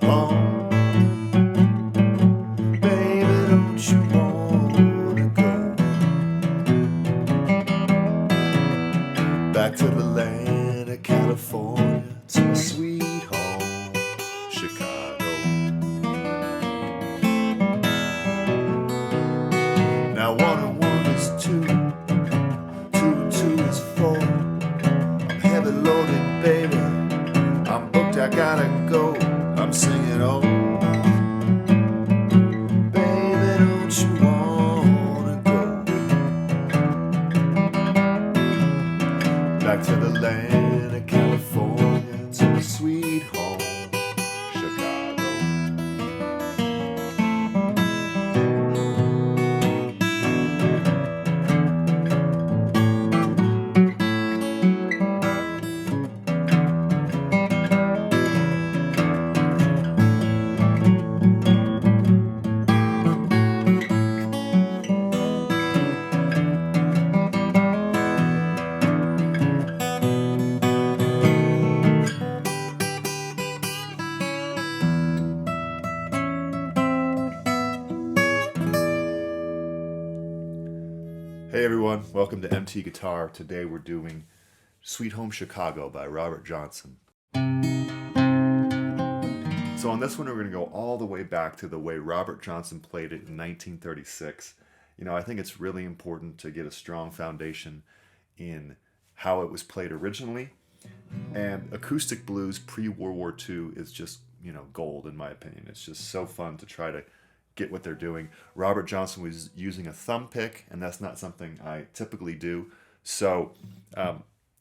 home? Baby, don't you wanna go back to the land of California, to my sweet home, Chicago? Now 1 and 1 is 2, 2 and 2 is 4. I'm heavy loaded, baby, I'm booked, I gotta go. I'm singing, oh, baby, don't you wanna go back to the land of California, to my sweet home, Chicago? Hey everyone, welcome to MT Guitar. Today we're doing Sweet Home Chicago by Robert Johnson. So on this one we're going to go all the way back to the way Robert Johnson played it in 1936. You know, I think it's really important to get a strong foundation in how it was played originally. And acoustic blues pre-World War II is just, you know, gold in my opinion. It's just so fun to try to get what they're doing. Robert Johnson was using a thumb pick, and that's not something I typically do. So,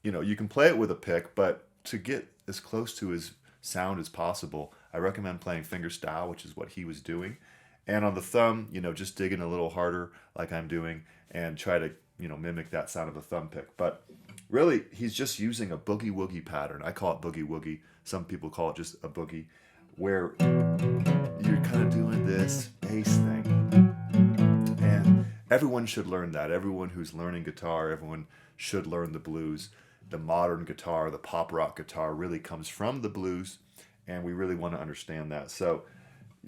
you know, you can play it with a pick, but to get as close to his sound as possible, I recommend playing fingerstyle, which is what he was doing. And on the thumb, you know, just digging a little harder like I'm doing and try to, you know, mimic that sound of a thumb pick. But really, he's just using a boogie-woogie pattern. I call it boogie-woogie. Some people call it just a boogie, where you're kind of doing this bass thing. And everyone should learn that. Everyone who's learning guitar, everyone should learn the blues. The modern guitar, the pop rock guitar really comes from the blues, and we really want to understand that. So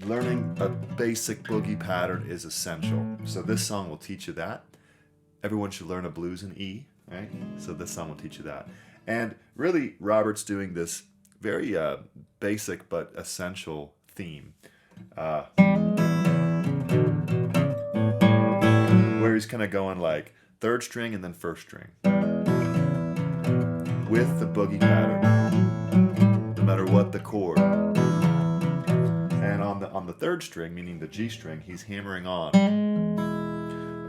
learning a basic boogie pattern is essential. So this song will teach you that. Everyone should learn a blues in E, right? So this song will teach you that. And really, Robert's doing this very basic but essential theme, where he's kind of going like third string and then first string with the boogie pattern, no matter what the chord. And on the third string, meaning the G string, he's hammering on.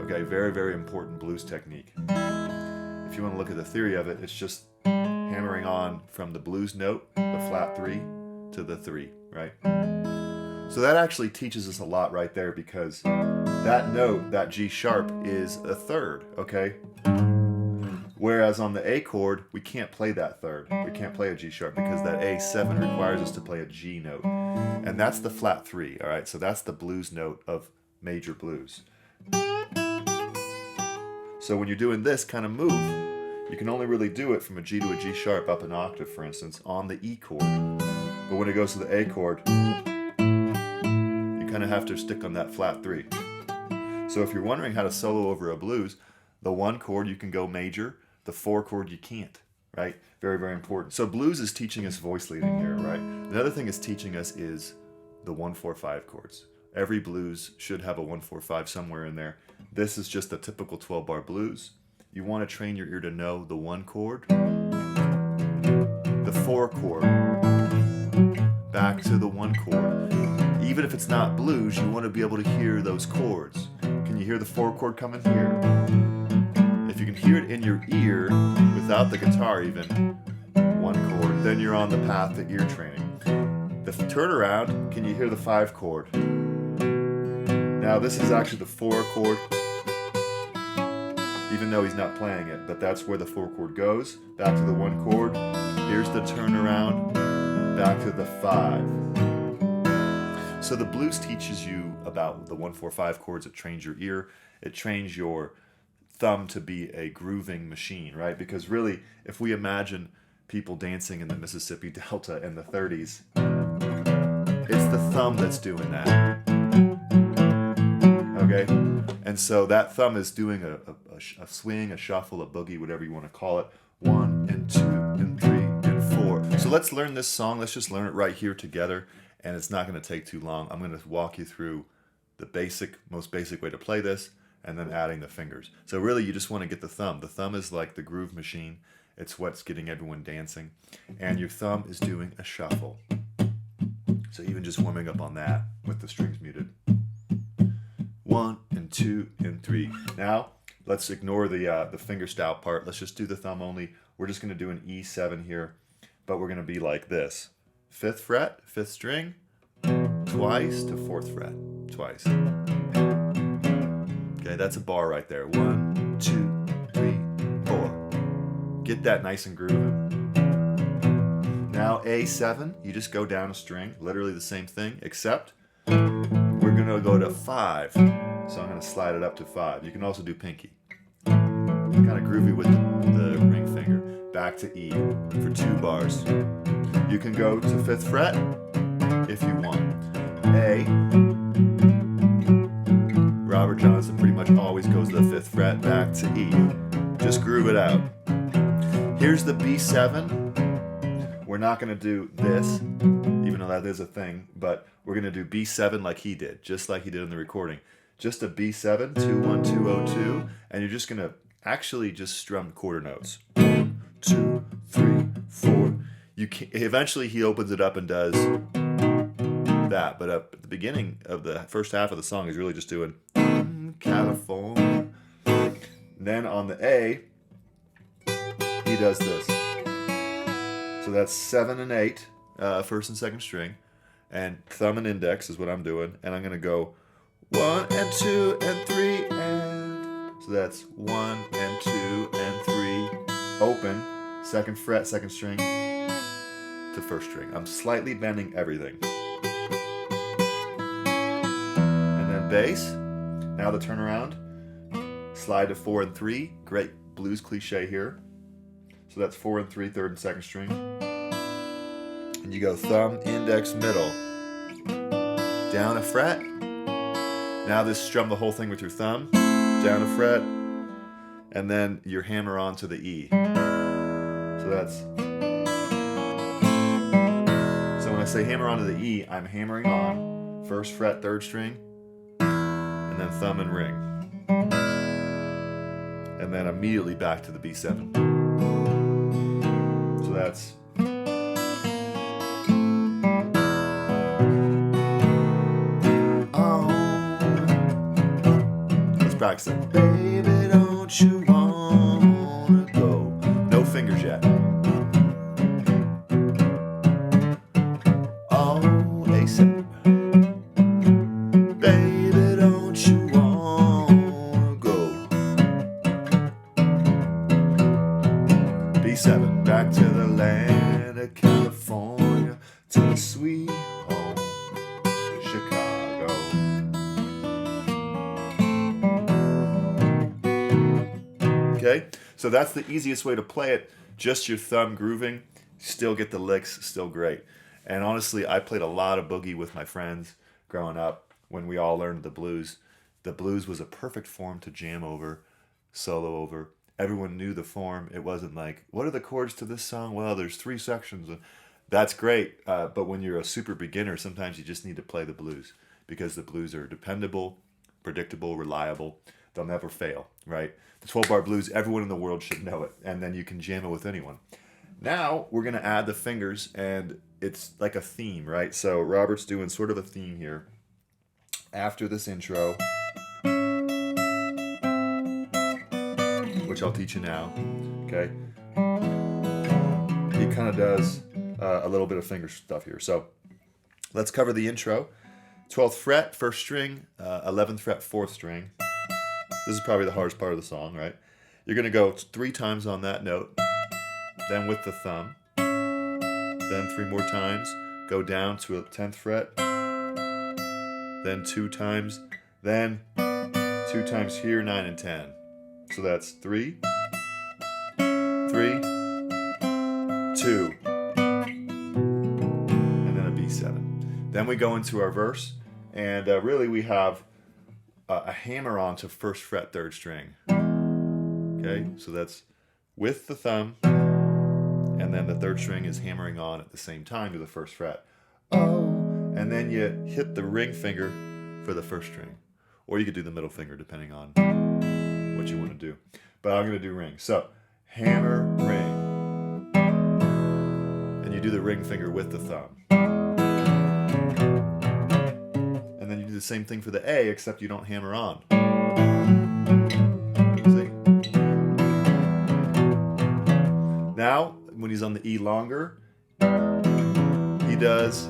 Okay, very, very important blues technique. If you want to look at the theory of it, it's just hammering on from the blues note, the flat 3, to the 3, right? So that actually teaches us a lot right there, because that note, that G sharp, is a third, okay? Whereas on the A chord, we can't play that third. We can't play a G sharp because that A7 requires us to play a G note. And that's the flat 3, all right? So that's the blues note of major blues. So when you're doing this kind of move, you can only really do it from a G to a G sharp up an octave, for instance, on the E chord. But when it goes to the A chord, you kind of have to stick on that flat 3. So if you're wondering how to solo over a blues, the 1 chord you can go major, the 4 chord you can't, right? Very, very important. So blues is teaching us voice leading here, right? Another thing it's teaching us is the 1-4-5 chords. Every blues should have a 1-4-5 somewhere in there. This is just a typical 12-bar blues. You want to train your ear to know the 1 chord, the 4 chord, back to the 1 chord. Even if it's not blues, you want to be able to hear those chords. Can you hear the 4 chord coming here? If you can hear it in your ear without the guitar even, 1 chord, then you're on the path to ear training. The turnaround, can you hear the 5 chord? Now this is actually the 4 chord, even though he's not playing it, but that's where the 4 chord goes, back to the 1 chord. Here's the turnaround, back to the 5. So the blues teaches you about the 1-4-5 chords. It trains your ear. It trains your thumb to be a grooving machine, right? Because really, if we imagine people dancing in the Mississippi Delta in the 30s, It's the thumb that's doing that. Okay? And so that thumb is doing a swing, a shuffle, a boogie, whatever you want to call it. 1 and 2 and 3 and 4. So let's learn this song. Let's just learn it right here together. And it's not going to take too long. I'm going to walk you through the most basic way to play this, and then adding the fingers. So really you just want to get the thumb. The thumb is like the groove machine. It's what's getting everyone dancing. And your thumb is doing a shuffle. So even just warming up on that with the strings muted. 1 and 2 and 3. Now let's ignore the finger style part. Let's just do the thumb only. We're just going to do an E7 here, but we're going to be like this. 5th fret, 5th string, twice to 4th fret, twice. Okay, that's a bar right there. 1, 2, 3, 4. Get that nice and grooving. Now A7, you just go down a string, literally the same thing, except we're gonna go to 5. So I'm gonna slide it up to 5. You can also do pinky. Kind of groovy with the ring finger. Back to E for 2 bars. You can go to 5th fret if you want. A. Robert Johnson pretty much always goes to the 5th fret, back to E. Just groove it out. Here's the B7. We're not going to do this, even though that is a thing, but we're going to do B7 like he did, just like he did in the recording. Just a B7, 2, 1, 2, 0, 2, and you're just going to actually just strum quarter notes. 1, 2, 3, 4. Eventually he opens it up and does that, but at the beginning of the first half of the song he's really just doing California. Then on the A, he does this. So that's 7 and 8, 1st and 2nd string, and thumb and index is what I'm doing, and I'm gonna go 1 and 2 and 3 and so that's 1 and 2 and 3, open, 2nd fret, 2nd string to 1st string. I'm slightly bending everything. And then bass. Now the turnaround. Slide to 4 and 3. Great blues cliche here. So that's 4 and 3, 3rd and 2nd string. And you go thumb, index, middle. Down a fret. Now this strum the whole thing with your thumb. Down a fret. And then your hammer on to the E. So that's... So when I say hammer onto the E, I'm hammering on 1st fret, 3rd string, and then thumb and ring. And then immediately back to the B7. So that's... Oh. Let's practice it. Baby, don't you wanna go? No fingers yet. Baby, don't you wanna go? B7, back to the land of California, to the sweet home, Chicago. Okay, so that's the easiest way to play it. Just your thumb grooving, still get the licks, still great. And honestly, I played a lot of boogie with my friends growing up when we all learned the blues. The blues was a perfect form to jam over, solo over. Everyone knew the form. It wasn't like, what are the chords to this song? Well, there's 3 sections. That's great, but when you're a super beginner, sometimes you just need to play the blues because the blues are dependable, predictable, reliable. They'll never fail, right? The 12-bar blues, everyone in the world should know it, and then you can jam it with anyone. Now we're going to add the fingers, and it's like a theme, right? So Robert's doing sort of a theme here. After this intro, which I'll teach you now, okay? He kind of does a little bit of finger stuff here. So let's cover the intro. 12th fret, 1st string, 11th fret, 4th string. This is probably the hardest part of the song, right? You're going to go 3 times on that note, then with the thumb, then 3 more times, go down to a 10th fret, then 2 times, then 2 times here, 9 and 10. So that's 3, 3, 2, and then a B7. Then we go into our verse, and really we have a hammer on to first fret third string. Okay, so that's with the thumb, and then the third string is hammering on at the same time to the first fret. Oh, and then you hit the ring finger for the first string. Or you could do the middle finger depending on what you want to do. But I'm going to do ring. So, hammer, ring. And you do the ring finger with the thumb. And then you do the same thing for the A, except you don't hammer on. See? Now, when he's on the E longer, he does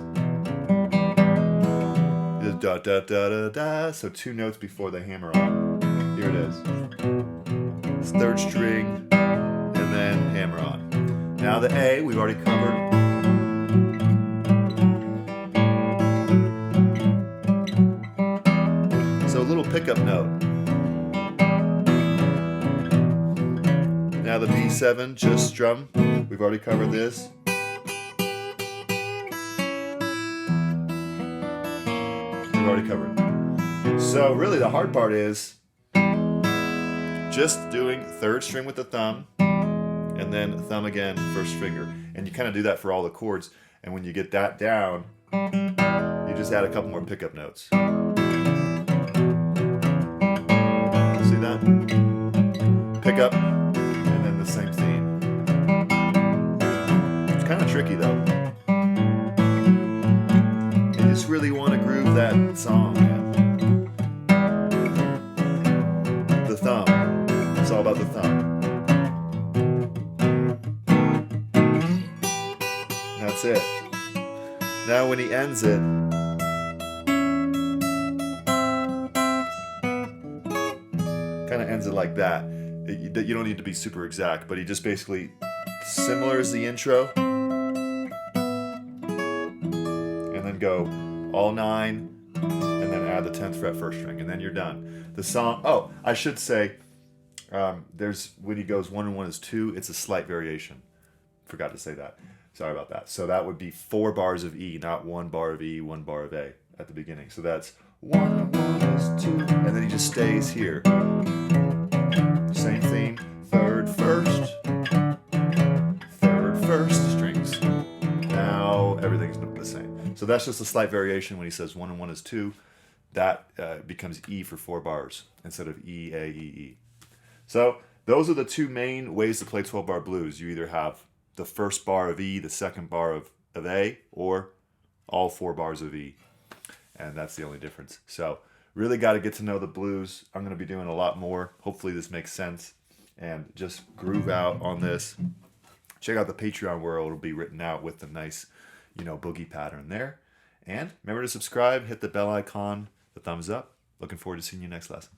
da da da da da. So 2 notes before the hammer on. Here it is. It's third string and then hammer on. Now the A we've already covered. So a little pickup note. Now the B7, just strum. We've already covered this. Already covered. So really the hard part is just doing third string with the thumb and then thumb again, first finger. And you kind of do that for all the chords. And when you get that down, you just add a couple more pickup notes. See that? Pick up and then the same theme. It's kind of tricky though. Just really want to groove that song, man. The thumb. It's all about the thumb. That's it. Now when he ends it, kind of ends it like that. You don't need to be super exact, but he just basically, similar as the intro, and then go all 9, and then add the 10th fret first string, and then you're done. The song, oh, I should say, there's, when he goes 1 and 1 is 2, it's a slight variation. Forgot to say that. Sorry about that. So that would be 4 bars of E, not 1 bar of E, 1 bar of A at the beginning. So that's 1 and 1 is 2, and then he just stays here. Same theme, third, first strings. Now everything's the same. So that's just a slight variation when he says 1 and 1 is 2. That becomes E for 4 bars instead of E, A, E, E. So those are the 2 main ways to play 12-bar blues. You either have the first bar of E, the second bar of A, or all 4 bars of E. And that's the only difference. So really got to get to know the blues. I'm going to be doing a lot more. Hopefully this makes sense. And just groove out on this. Check out the Patreon where it'll be written out with the nice, boogie pattern there. And remember to subscribe, hit the bell icon, the thumbs up. Looking forward to seeing you next lesson.